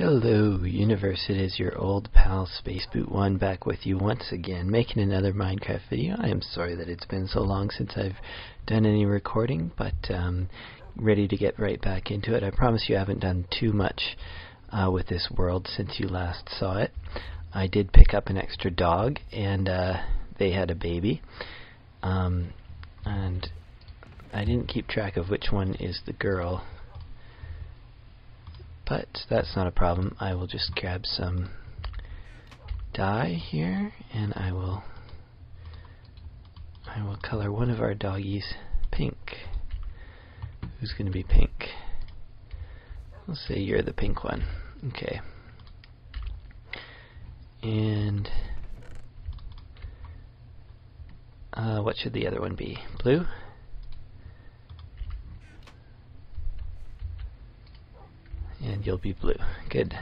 Hello, Universe. It is your old pal Spaceboot1 back with you once again, making another Minecraft video. I am sorry that it's been so long since I've done any recording, but ready to get right back into it. I promise you I haven't done too much with this world since you last saw it. I did pick up an extra dog, and they had a baby. And I didn't keep track of which one is the girl. But that's not a problem. I will just grab some dye here, and I will color one of our doggies pink. Who's going to be pink? We'll say you're the pink one. Okay. And what should the other one be? Blue? And you'll be blue. Good.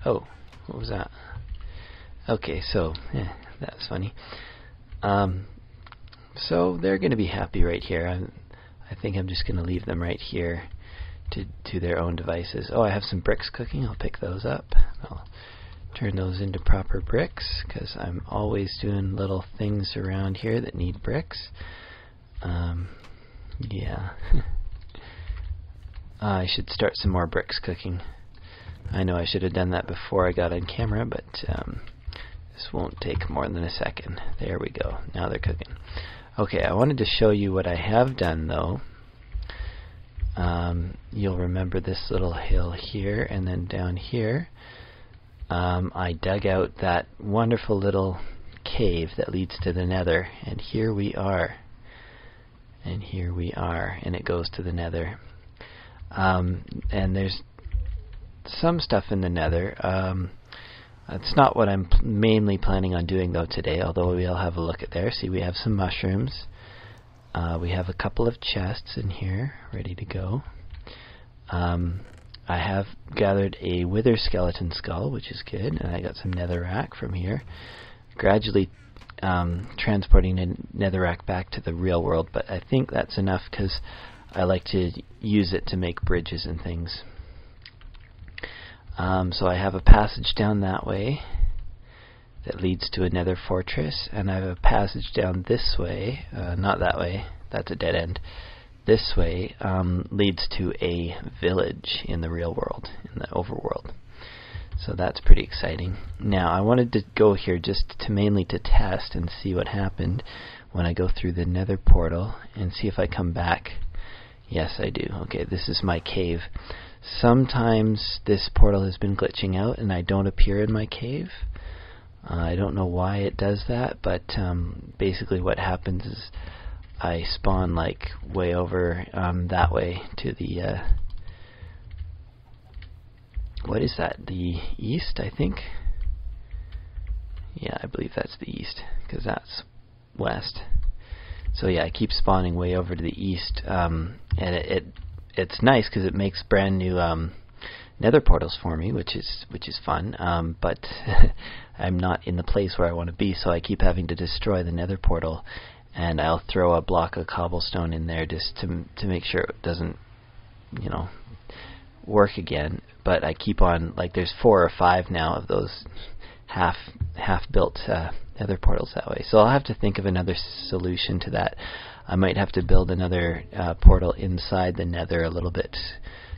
Oh, what was that? Okay, so that's funny. So they're going to be happy right here. I think I'm just going to leave them right here to their own devices. Oh, I have some bricks cooking. I'll pick those up. I'll turn those into proper bricks because I'm always doing little things around here that need bricks. Yeah. I should start some more bricks cooking. I know I should have done that before I got on camera, but this won't take more than a second. There we go. Now they're cooking. Okay, I wanted to show you what I have done, though. You'll remember this little hill here, and then down here, I dug out that wonderful little cave that leads to the nether, and here we are. And here we are, and it goes to the nether. And there's some stuff in the nether. It's not what I'm mainly planning on doing though today, although we'll have a look at there. See, we have some mushrooms. We have a couple of chests in here ready to go. I have gathered a wither skeleton skull, which is good, and I got some netherrack from here. Gradually transporting a netherrack back to the real world, but I think that's enough because I like to use it to make bridges and things. So I have a passage down that way that leads to a nether fortress, and I have a passage down this way, not that way, that's a dead end. This way leads to a village in the real world, in the overworld. So that's pretty exciting. Now I wanted to go here just to mainly to test and see what happened when I go through the nether portal and see if I come back. Yes, I do. Okay, this is my cave. Sometimes this portal has been glitching out and I don't appear in my cave. I don't know why it does that, but basically what happens is I spawn like way over that way to the what is that? The east, I think? Yeah, I believe that's the east, because that's west. So yeah, I keep spawning way over to the east, and it's nice because it makes brand new nether portals for me, which is fun. But I'm not in the place where I want to be, so I keep having to destroy the nether portal, and I'll throw a block of cobblestone in there just to make sure it doesn't, you know, work again. But I keep on, like, there's 4 or 5 now of those half built nether portals that way. So I'll have to think of another solution to that. I might have to build another portal inside the nether a little bit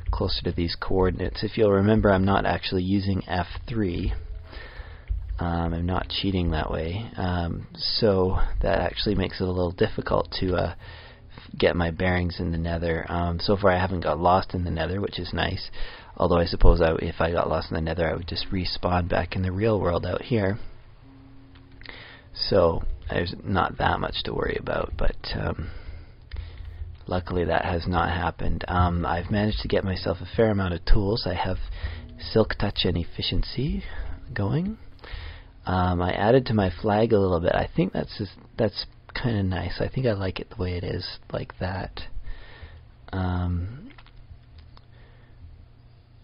closer to these coordinates. If you'll remember, I'm not actually using F3. I'm not cheating that way. So that actually makes it a little difficult to get my bearings in the nether. So far I haven't got lost in the nether, which is nice. Although I suppose if I got lost in the nether, I would just respawn back in the real world out here. So there's not that much to worry about, but luckily that has not happened. I've managed to get myself a fair amount of tools. I have Silk Touch and Efficiency going. I added to my flag a little bit. I think that's kind of nice. I think I like it the way it is, like that.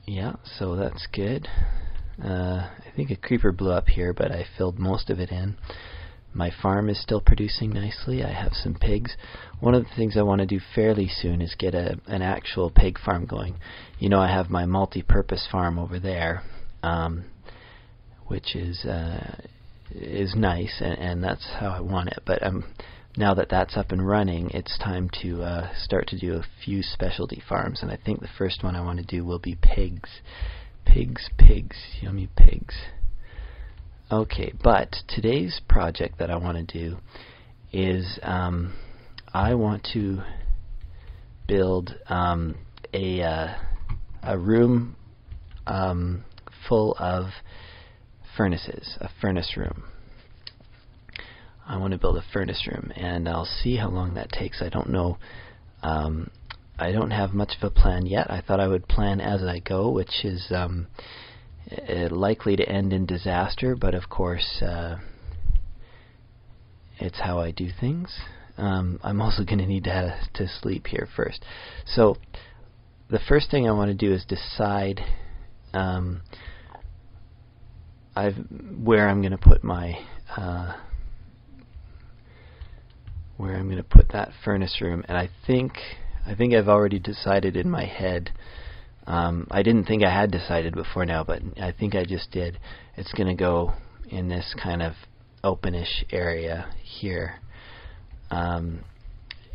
Yeah, so that's good. I think a creeper blew up here, but I filled most of it in. My farm is still producing nicely. I have some pigs. One of the things I want to do fairly soon is get an actual pig farm going. You know, I have my multi-purpose farm over there, which is nice, and that's how I want it. But now that that's up and running, it's time to start to do a few specialty farms, and I think the first one I want to do will be pigs. Pigs, yummy pigs. Okay, but today's project that I want to do is I want to build a room full of furnaces, a furnace room. I want to build a furnace room, and I'll see how long that takes. I don't know. I don't have much of a plan yet. I thought I would plan as I go, which is likely to end in disaster, but of course it's how I do things. I'm also going to need to sleep here first. So the first thing I want to do is decide where I'm going to put my where I'm going to put that furnace room, and I think I've already decided in my head. I didn't think I had decided before now, but I think I just did. It's going to go in this kind of openish area here, and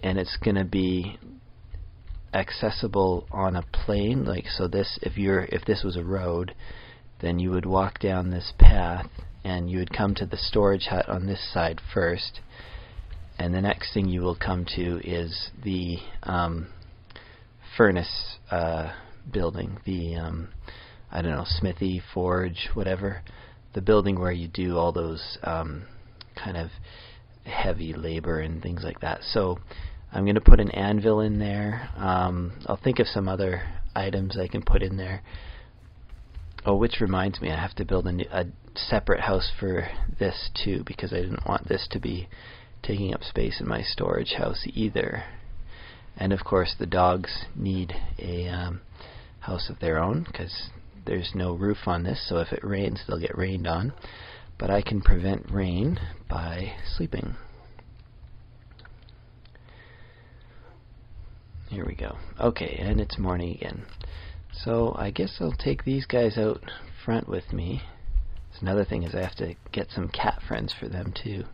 it's going to be accessible on a plane. Like, so this, if this was a road, then you would walk down this path, and you would come to the storage hut on this side first, and the next thing you will come to is the furnace building, the I don't know, smithy, forge, whatever, the building where you do all those kind of heavy labor and things like that. So I'm going to put an anvil in there. I'll think of some other items I can put in there. Oh, which reminds me, I have to build a separate house for this too, because I didn't want this to be taking up space in my storage house either. And of course the dogs need a house of their own, because there's no roof on this, so if it rains they'll get rained on. But I can prevent rain by sleeping. Here we go. Okay, and it's morning again. So I guess I'll take these guys out front with me. So another thing is I have to get some cat friends for them too.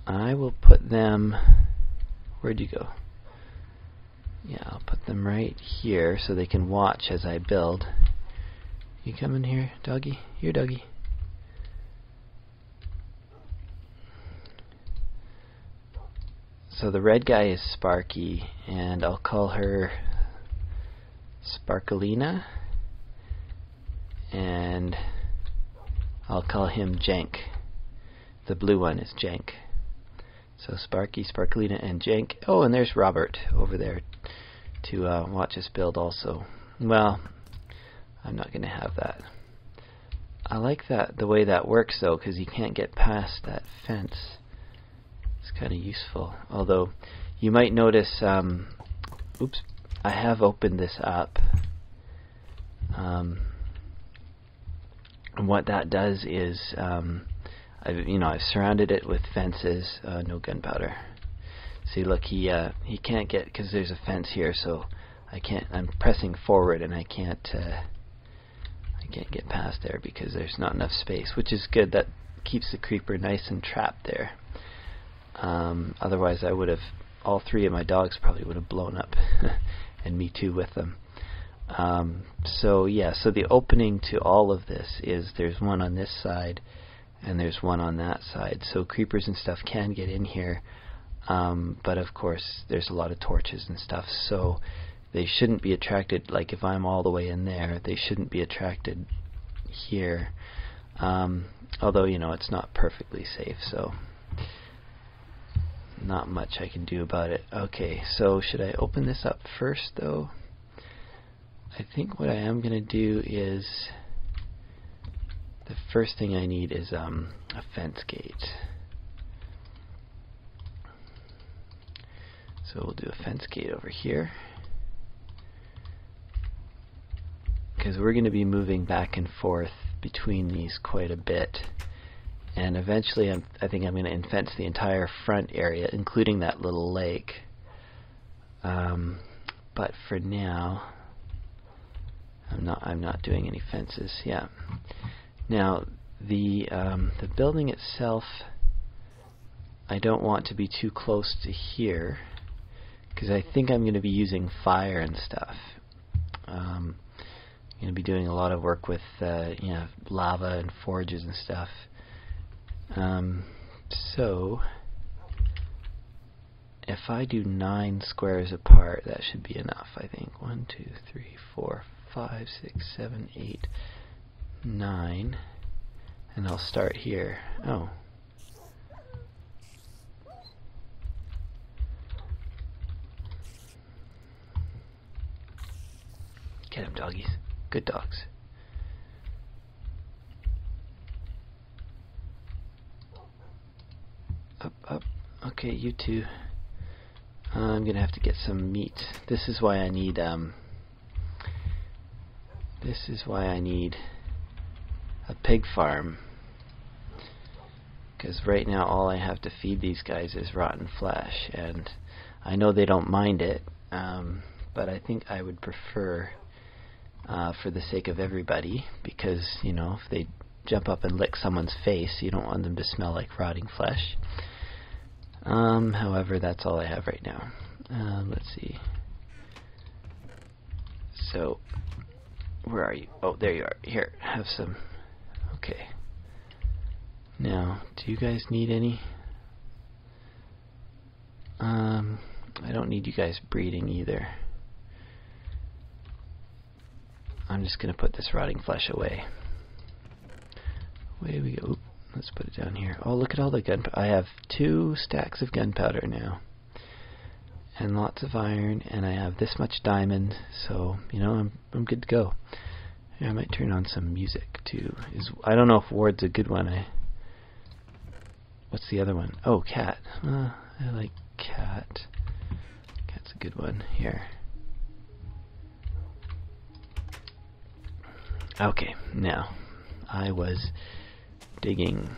I will put them... Where'd you go? Yeah, I'll put them right here so they can watch as I build. You coming here, doggy? Here, doggy. So the red guy is Sparky, and I'll call her Sparkalina, and I'll call him Jank. The blue one is Jank. So Sparky, Sparkalina, and Jank. Oh, and there's Robert over there to watch us build also. Well, I'm not going to have that. I like that, the way that works though, because you can't get past that fence. It's kind of useful. Although you might notice, oops, I have opened this up. And what that does is, I've surrounded it with fences. No gunpowder. See, look, he can't get, because there's a fence here, so I can't. I'm pressing forward, and I can't get past there because there's not enough space, which is good. That keeps the creeper nice and trapped there. Otherwise, I would have, all three of my dogs probably would have blown up, and me too with them. So yeah, so the opening to all of this is there's one on this side, and there's one on that side. So creepers and stuff can get in here, but of course there's a lot of torches and stuff, so they shouldn't be attracted. Like if I'm all the way in there, they shouldn't be attracted here. Although, you know, it's not perfectly safe, so not much I can do about it. Okay, so should I open this up first though? I think what I am going to do is, the first thing I need is a fence gate. So we'll do a fence gate over here, because we're going to be moving back and forth between these quite a bit, And eventually I think I'm going to fence the entire front area, including that little lake. But for now, I'm not doing any fences. Yeah. Now the building itself, I don't want to be too close to here, because I think I'm going to be using fire and stuff. I'm going to be doing a lot of work with lava and forges and stuff. So if I do 9 squares apart, that should be enough, I think. 1, 2, 3, 4, 5, 6, 7, 8, 9. And I'll start here. Oh. Get 'em, doggies. Good dogs. Up, up. Okay, you two. I'm gonna have to get some meat. This is why I need a pig farm, because right now all I have to feed these guys is rotten flesh, and I know they don't mind it, but I think I would prefer, for the sake of everybody, because if they jump up and lick someone's face, you don't want them to smell like rotting flesh. However, that's all I have right now. Let's see. So, where are you? Oh, there you are. Here, have some. Okay. Now, do you guys need any? I don't need you guys breeding either. I'm just going to put this rotting flesh away. Away we go. Oop, let's put it down here. Oh, look at all the gunpowder. I have 2 stacks of gunpowder now. And lots of iron, and I have this much diamond, so I'm good to go. Yeah, I might turn on some music too. I don't know if Ward's a good one. What's the other one? Oh, Cat. I like Cat. Cat's a good one. Here. Okay, now I was digging.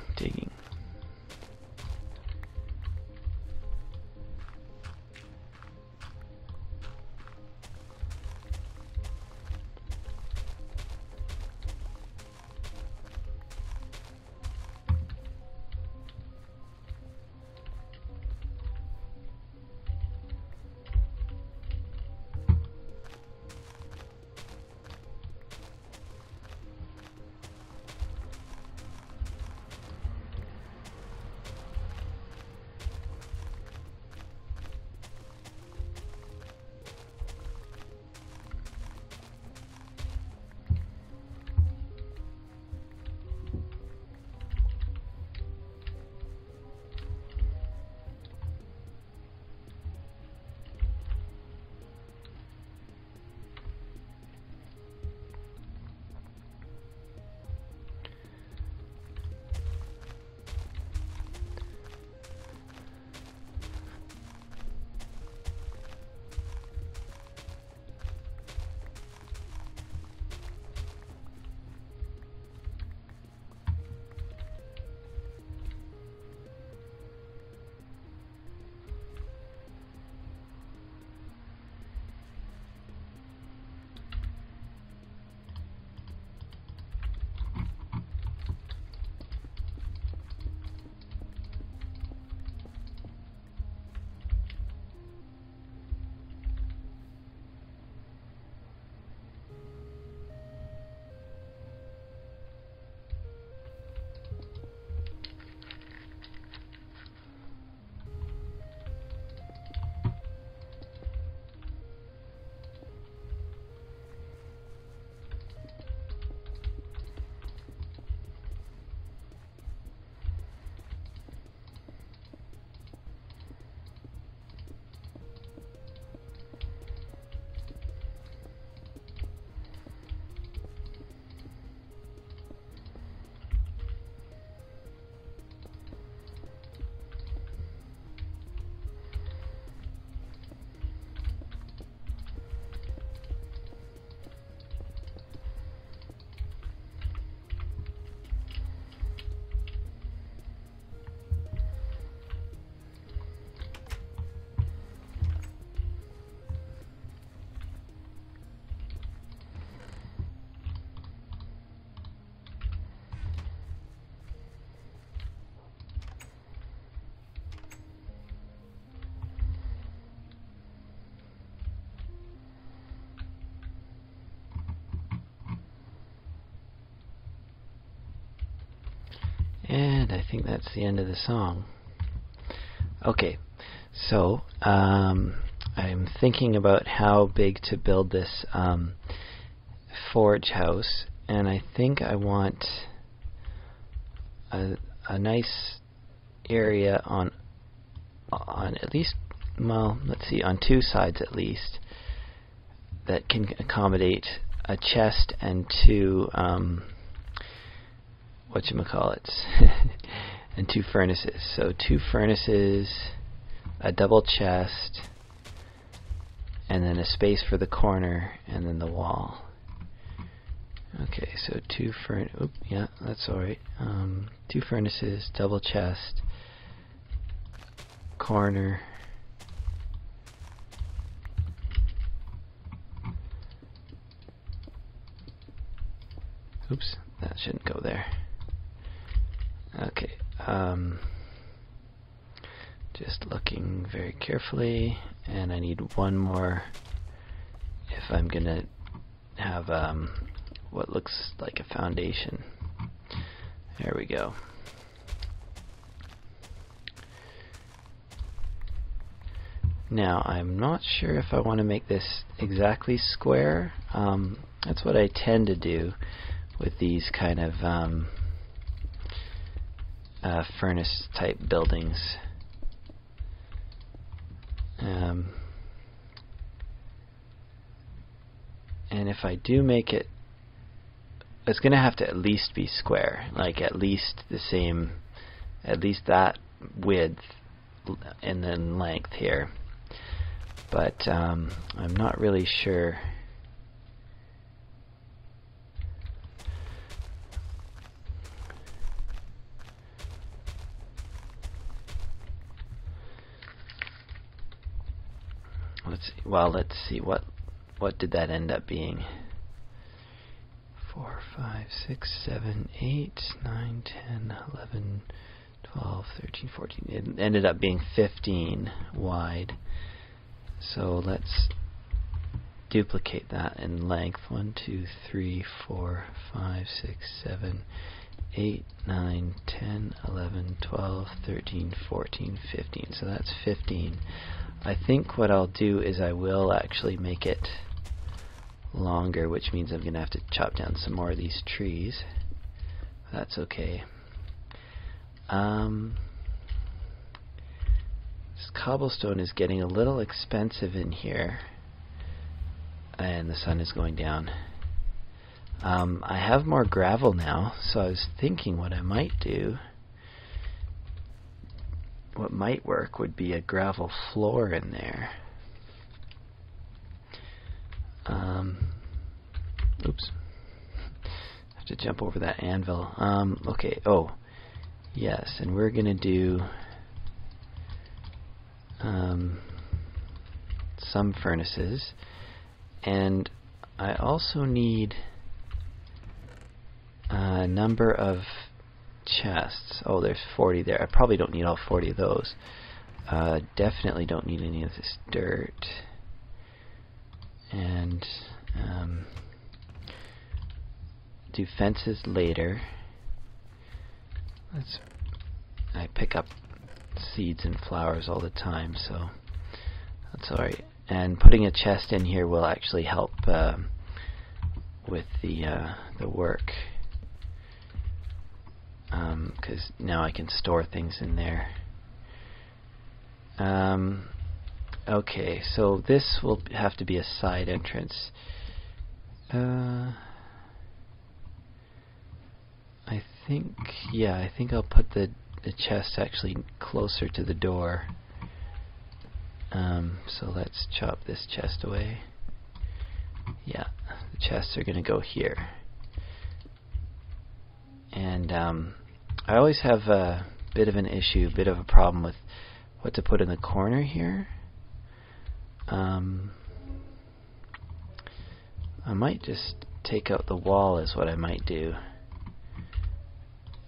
And I think that's the end of the song. Okay, so I'm thinking about how big to build this forge house, and I think I want a nice area on at least, well, let's see, on two sides at least, that can accommodate a chest and two whatchamacallits and two furnaces. So two furnaces, a double chest, and then a space for the corner, and then the wall. Okay, so two yeah, that's alright. Two furnaces, double chest, corner, oops, that shouldn't go there. Okay, just looking very carefully, and I need one more if I'm gonna have what looks like a foundation. There we go. Now I'm not sure if I want to make this exactly square. That's what I tend to do with these kind of furnace type buildings. And if I do make it, it's going to have to at least be square, like at least the same, at least that width and then length here. But I'm not really sure. Let's see what did that end up being? 4, 5, 6, 7, 8, 9, 10, 11, 12, 13, 14. It ended up being 15 wide. So let's duplicate that in length. 1, 2, 3, 4, 5, 6, 7, 8, 9, 10, 11, 12, 13, 14, 15. So that's 15. I think what I'll do is I will actually make it longer, which means I'm going to have to chop down some more of these trees. That's okay. This cobblestone is getting a little expensive in here, and the sun is going down. I have more gravel now, so I was thinking what I might do, what might work would be a gravel floor in there. Oops. I have to jump over that anvil. Okay, oh, yes, and we're going to do some furnaces, and I also need a number of chests. Oh, there's 40 there. I probably don't need all 40 of those. Definitely don't need any of this dirt. And do fences later. I pick up seeds and flowers all the time, so that's alright. And putting a chest in here will actually help with the work, because now I can store things in there. Okay, so this will have to be a side entrance. I think I'll put the chest actually closer to the door. So let's chop this chest away. Yeah, the chests are going to go here. And I always have a bit of an issue, a bit of a problem with what to put in the corner here. I might just take out the wall is what I might do,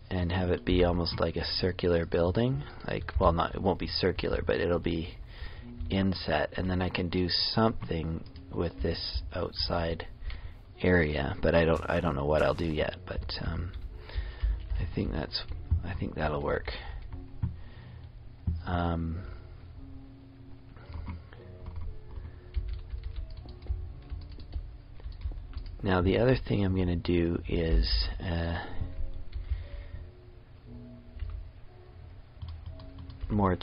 and have it be almost like a circular building. Like, well, not, it won't be circular, but it'll be inset, and then I can do something with this outside area, but I don't know what I'll do yet. But I I think that'll work. Now the other thing I'm going to do is more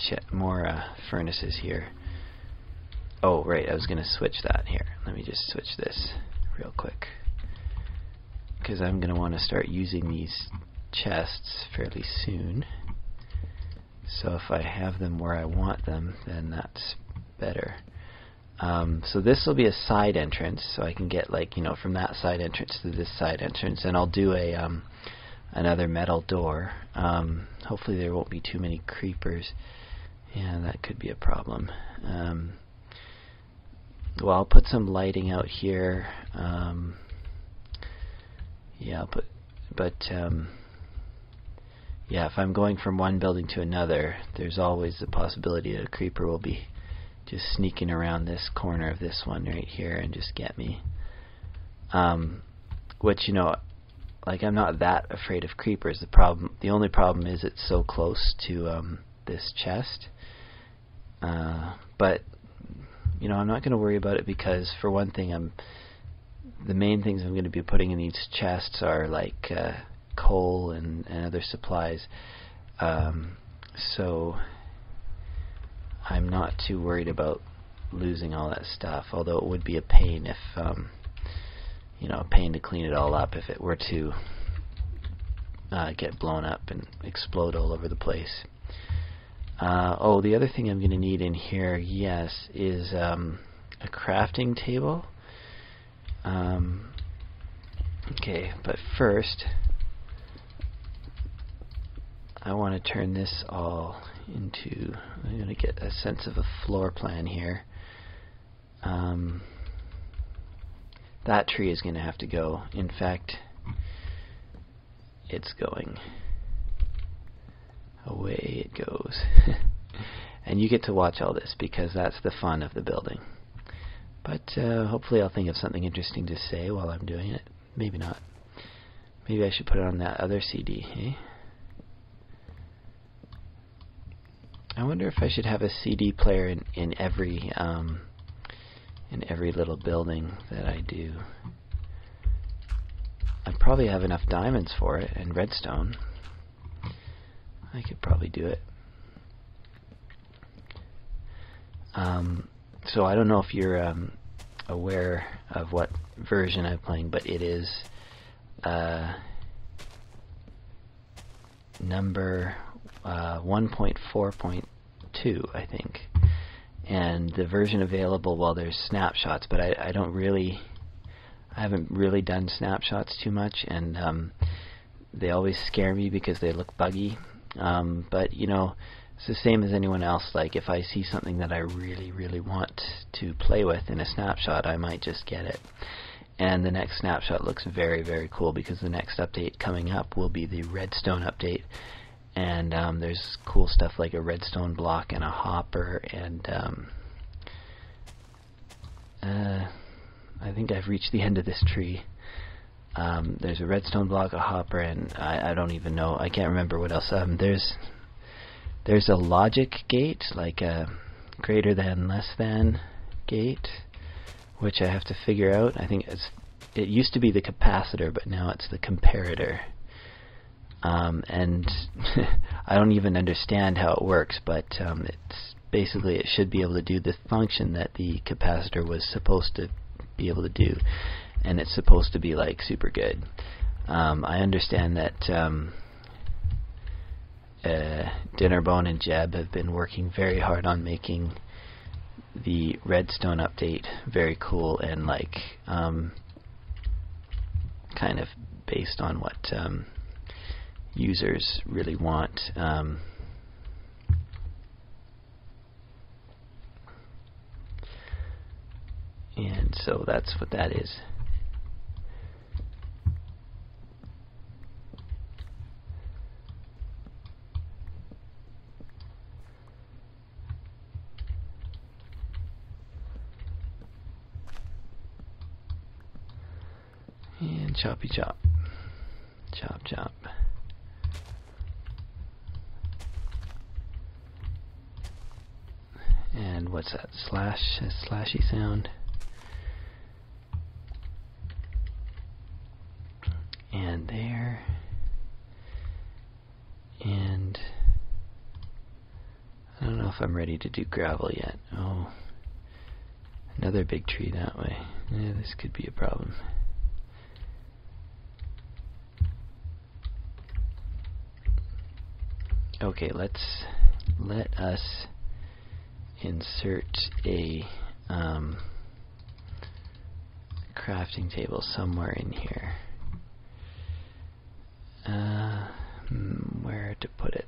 furnaces here. Oh, right, I was going to switch that here. Let me just switch this real quick, because I'm going to want to start using these chests fairly soon. So if I have them where I want them, then that's better. So this will be a side entrance, so I can get, like, you know, from that side entrance to this side entrance, and I'll do a another metal door. Hopefully there won't be too many creepers. Yeah, that could be a problem. Well, I'll put some lighting out here. Yeah, I'll put, but yeah, if I'm going from one building to another, there's always the possibility that a creeper will be just sneaking around this corner of this one right here and just get me. Which, you know, like, I'm not that afraid of creepers. The only problem is it's so close to this chest. But you know, I'm not going to worry about it, because for one thing, the main things I'm going to be putting in these chests are like coal and other supplies. So I'm not too worried about losing all that stuff, although it would be a pain if, you know, a pain to clean it all up if it were to get blown up and explode all over the place. Oh, the other thing I'm going to need in here, yes, is a crafting table. Okay, but first I want to turn this all into, I'm going to get a sense of a floor plan here. That tree is going to have to go. In fact, it's going. Away it goes. And you get to watch all this, because that's the fun of the building. But hopefully I'll think of something interesting to say while I'm doing it. Maybe not. Maybe I should put it on that other CD, eh? I wonder if I should have a CD player in every little building that I do. I probably have enough diamonds for it and redstone. I could probably do it. So I don't know if you're aware of what version I'm playing, but it is number 1.4.2, I think. And the version available, well, there's snapshots, but I haven't really done snapshots too much, and they always scare me because they look buggy. But, you know, it's the same as anyone else. Like, if I see something that I really, really want to play with in a snapshot, I might just get it. And the next snapshot looks very, very cool, because the next update coming up will be the redstone update. And there's cool stuff like a redstone block and a hopper, and I think I've reached the end of this tree. There's a redstone block, a hopper, and I don't even know. I can't remember what else. There's a logic gate, like a greater than, less than gate, which I have to figure out. I think it used to be the capacitor, but now it's the comparator. And I don't even understand how it works, but it's basically, it should be able to do the function that the capacitor was supposed to be able to do, and it's supposed to be like super good. I understand that Dinnerbone and Jeb have been working very hard on making the redstone update very cool, and like kind of based on what users really want. And so that's what that is. And choppy chop. Chop chop. And what's that? Slash, a slashy sound. And there. And I don't know if I'm ready to do gravel yet. Oh, another big tree that way. Yeah, this could be a problem. Okay, let us insert a crafting table somewhere in here. Where to put it?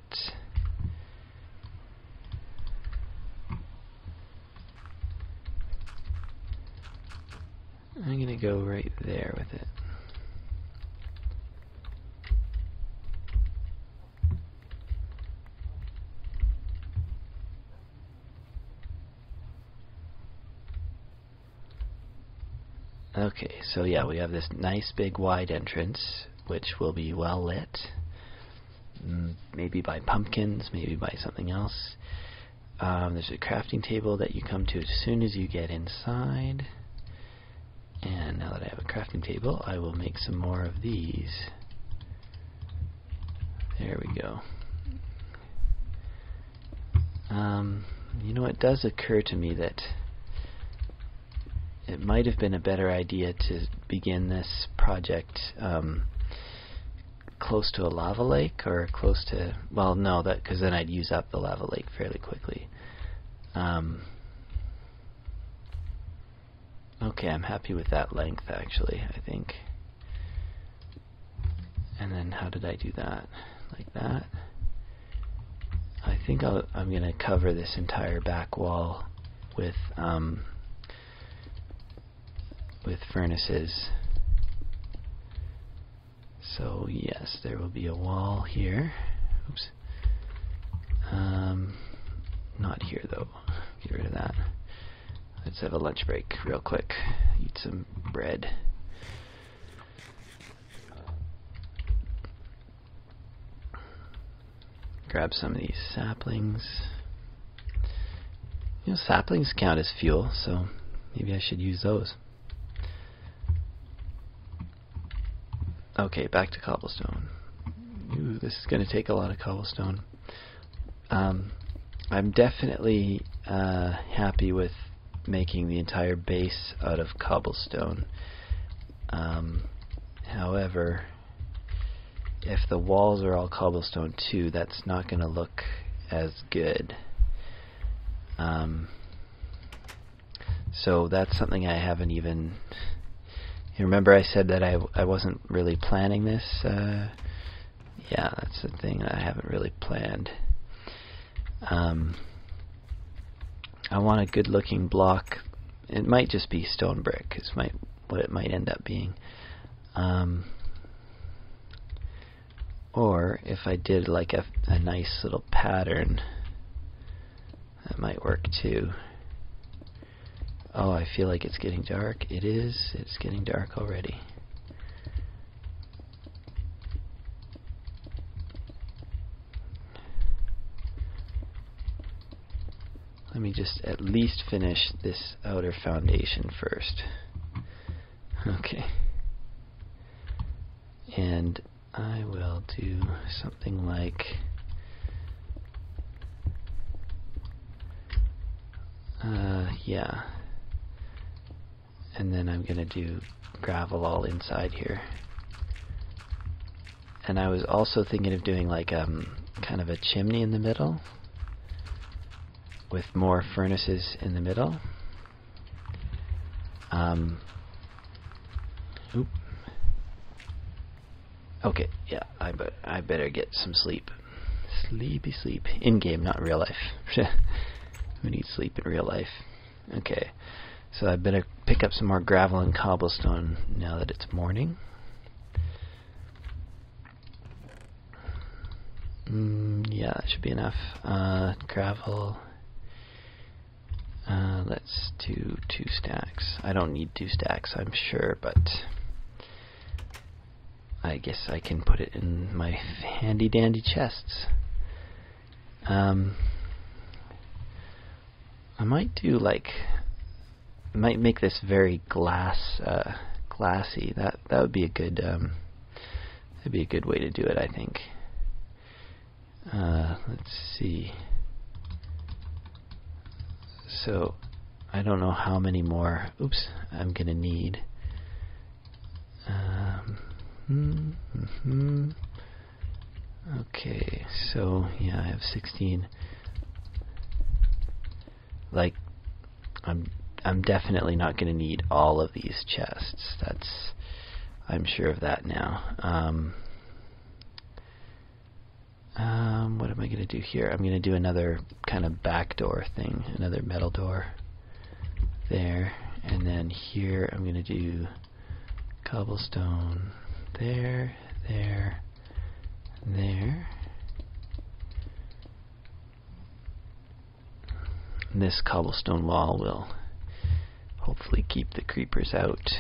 I'm gonna go right there with it. Okay, so yeah, we have this nice big wide entrance, which will be well lit. Maybe by pumpkins, maybe by something else. There's a crafting table that you come to as soon as you get inside. And now that I have a crafting table, I will make some more of these. There we go. You know, it does occur to me that it might have been a better idea to begin this project close to a lava lake, or close to, well, no, that, because then I'd use up the lava lake fairly quickly. Okay, I'm happy with that length, actually, I think. And then how did I do that? Like that. I think I'm going to cover this entire back wall with furnaces. So yes, there will be a wall here. Oops. Not here though. Get rid of that. Let's have a lunch break real quick. Eat some bread. Grab some of these saplings. You know, saplings count as fuel, so maybe I should use those. Okay, back to cobblestone. Ooh, this is going to take a lot of cobblestone. I'm definitely happy with making the entire base out of cobblestone. However, if the walls are all cobblestone too, that's not going to look as good. So that's something I haven't even... You remember I said that I wasn't really planning this? Yeah, that's the thing that I haven't really planned. I want a good looking block. It might just be stone brick, is what it might end up being. Or if I did like a nice little pattern, that might work too. Oh, I feel like it's getting dark. It is. It's getting dark already. Let me just at least finish this outer foundation first. Okay. And I will do something like... yeah. And then I'm going to do gravel all inside here. And I was also thinking of doing like kind of a chimney in the middle with more furnaces in the middle. Oop. Okay, yeah, I better get some sleep. Sleepy sleep. In-game, not real life. Who needs sleep in real life? Okay, so I better pick up some more gravel and cobblestone now that it's morning. Yeah, that should be enough. Gravel. Let's do 2 stacks. I don't need 2 stacks, I'm sure, but I guess I can put it in my handy dandy chests. I might do like, I might make this very glassy. That would be a good that'd be a good way to do it, I think. Let's see. So I don't know how many more. Oops, I'm gonna need. Okay, so yeah, I have 16. Like, I'm definitely not going to need all of these chests. I'm sure of that now. What am I going to do here? I'm going to do another kind of back door thing, another metal door there, and then here I'm going to do cobblestone there, there, there. And this cobblestone wall will hopefully keep the creepers out.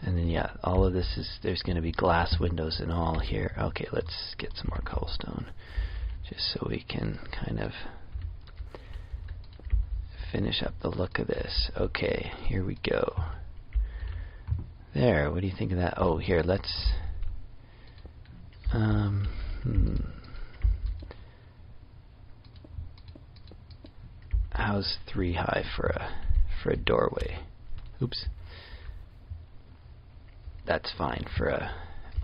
And then yeah, all of this is, there's going to be glass windows and all here. Okay, let's get some more cobblestone just so we can kind of finish up the look of this. Okay, here we go. There, what do you think of that? Oh, here, let's how's 3 high for a doorway? Oops. That's fine for a.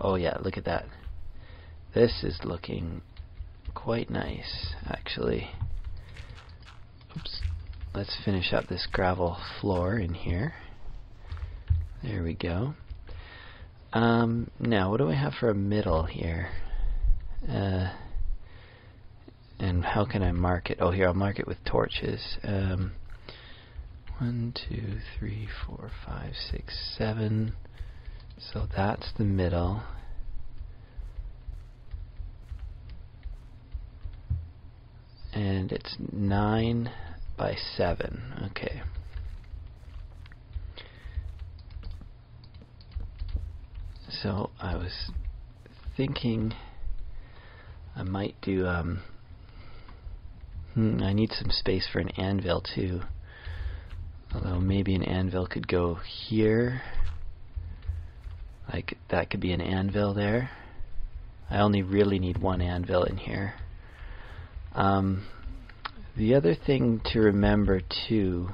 Oh yeah, look at that. This is looking quite nice, actually. Oops. Let's finish up this gravel floor in here. There we go. Now, what do I have for a middle here? And how can I mark it? Oh, here, I'll mark it with torches. 1, 2, 3, 4, 5, 6, 7. So that's the middle. And it's 9 by 7. Okay. So I was thinking I might do I need some space for an anvil too. Although maybe an anvil could go here. Like that could be an anvil there. I only really need one anvil in here. The other thing to remember too,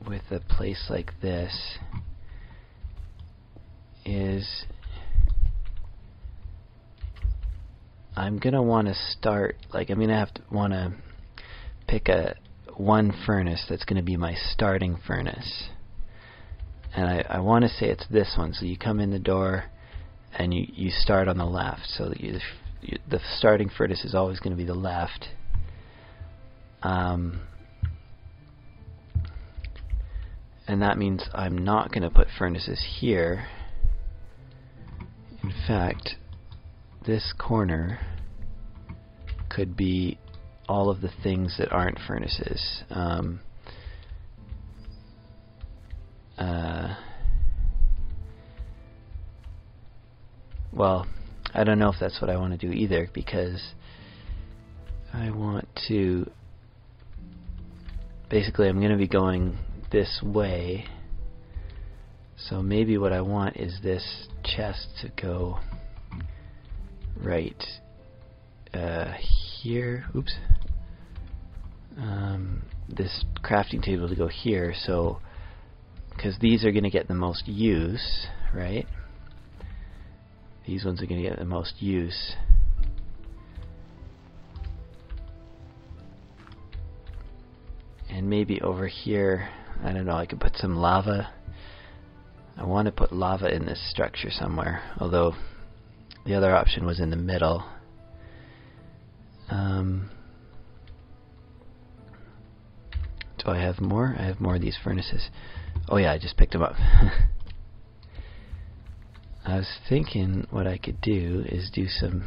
with a place like this, is I'm gonna want to start, like I'm gonna have to want to pick one furnace that's gonna be my starting furnace, and I want to say it's this one. So you come in the door and you start on the left, so that the starting furnace is always going to be the left. And that means I'm not going to put furnaces here. In fact, this corner could be all of the things that aren't furnaces. Well, I don't know if that's what I want to do either, because I want to, basically I'm going to be going this way, so maybe what I want is this chest to go right here. Oops. This crafting table to go here, so because these are going to get the most use, right? These ones are going to get the most use. And maybe over here, I don't know, I could put some lava. I want to put lava in this structure somewhere, although the other option was in the middle. Do I have more? I have more of these furnaces. Oh yeah, I just picked them up. I was thinking what I could do is do some.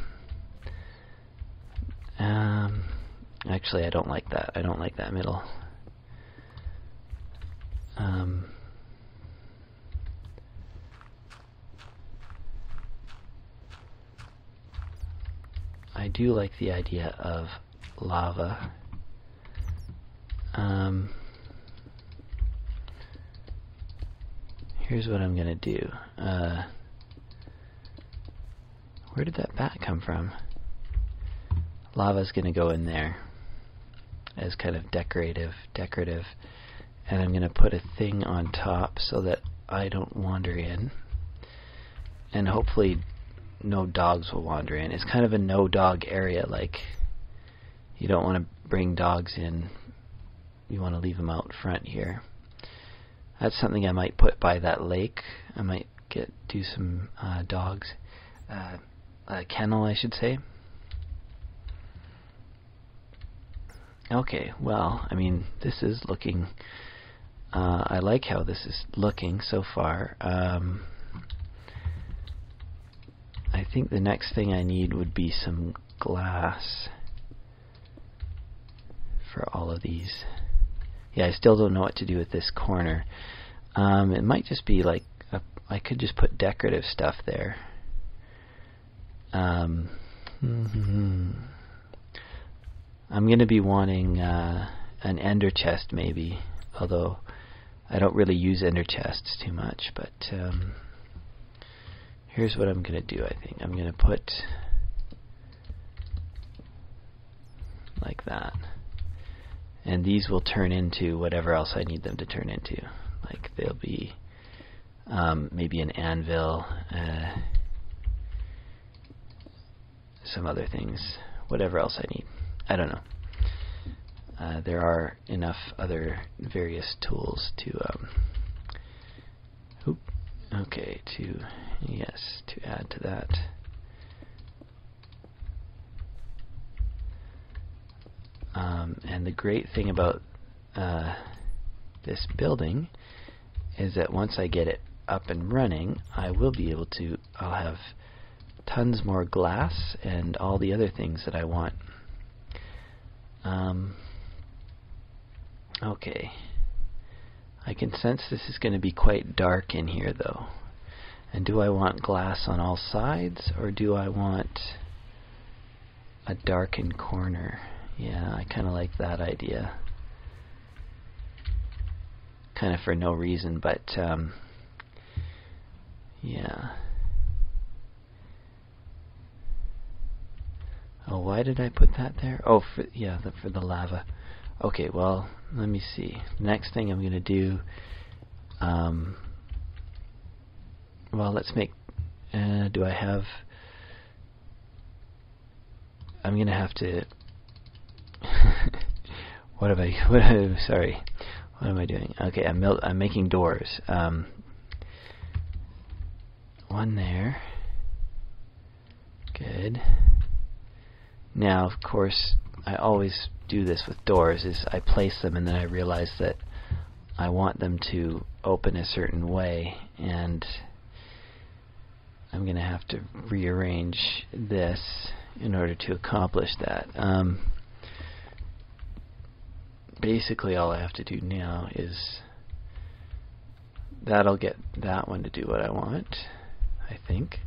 Actually, I don't like that. I don't like that middle. I do like the idea of lava. Here's what I'm gonna do. Where did that bat come from? Lava's gonna go in there as kind of decorative, and I'm gonna put a thing on top so that I don't wander in, and hopefully no dogs will wander in. It's kind of a no dog area, like you don't want to bring dogs in, you want to leave them out front here. That's something I might put by that lake. I might do some dogs, a kennel I should say. Okay, well, I mean, this is looking, I like how this is looking so far. I think the next thing I need would be some glass for all of these. Yeah, I still don't know what to do with this corner. It might just be like, I could just put decorative stuff there. I'm going to be wanting an ender chest maybe, although I don't really use ender chests too much, but here's what I'm going to do. I think I'm going to put like that, and these will turn into whatever else I need them to turn into. Like they'll be maybe an anvil, some other things, whatever else I need. I don't know. There are enough other various tools to to add to that. And the great thing about this building is that once I get it up and running, I will be able to, I'll have tons more glass and all the other things that I want. Okay. I can sense this is going to be quite dark in here though. And do I want glass on all sides, or do I want a darkened corner? Yeah, I kind of like that idea. Kind of for no reason, but yeah. Oh, why did I put that there? Oh, for the lava. Okay, well, let me see. Next thing I'm going to do, well, let's make, do I have, I'm going to have to, sorry, what am I doing? Okay, I'm making doors. One there. Good. Now, of course, I always do this with doors, is I place them and then I realize that I want them to open a certain way, and I'm going to have to rearrange this in order to accomplish that. Basically all I have to do now is that'll get that one to do what I want, I think,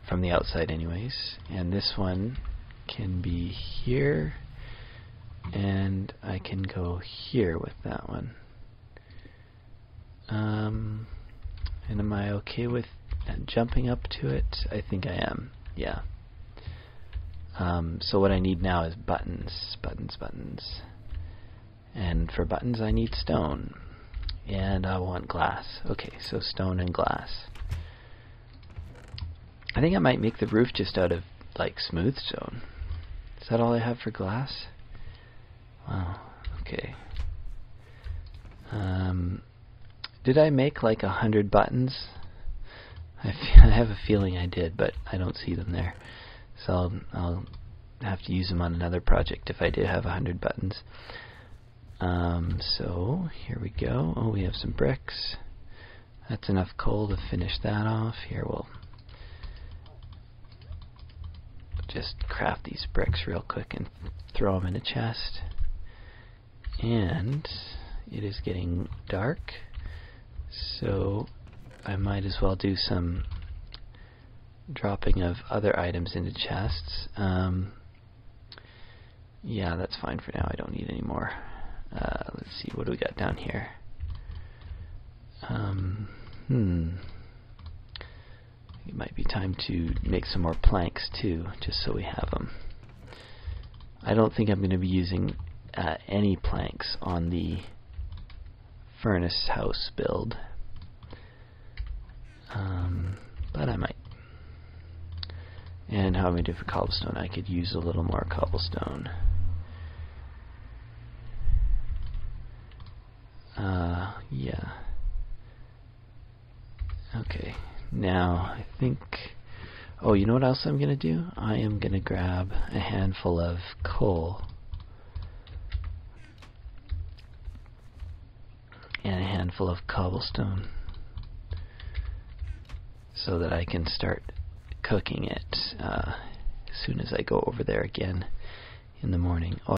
from the outside anyways, and this one can be here, and I can go here with that one. And am I okay with jumping up to it? I think I am, yeah. So what I need now is buttons. And for buttons I need stone, and I want glass. Okay, so stone and glass. I think I might make the roof just out of like smooth stone. Is that all I have for glass? Wow, okay. Did I make like 100 buttons? I have a feeling I did, but I don't see them there. So I'll have to use them on another project if I did have 100 buttons. So here we go. Oh, we have some bricks. That's enough coal to finish that off. Here we'll just craft these bricks real quick and throw them in a chest. And it is getting dark, so I might as well do some dropping of other items into chests. Yeah, that's fine for now. I don't need any more. Let's see, what do we got down here? It might be time to make some more planks too, just so we have them. I don't think I'm going to be using any planks on the furnace house build, but I might. And how am I doing for cobblestone? I could use a little more cobblestone. Yeah. Okay. Now, I think... Oh, you know what else I'm going to do? I am going to grab a handful of coal and a handful of cobblestone so that I can start cooking it as soon as I go over there again in the morning.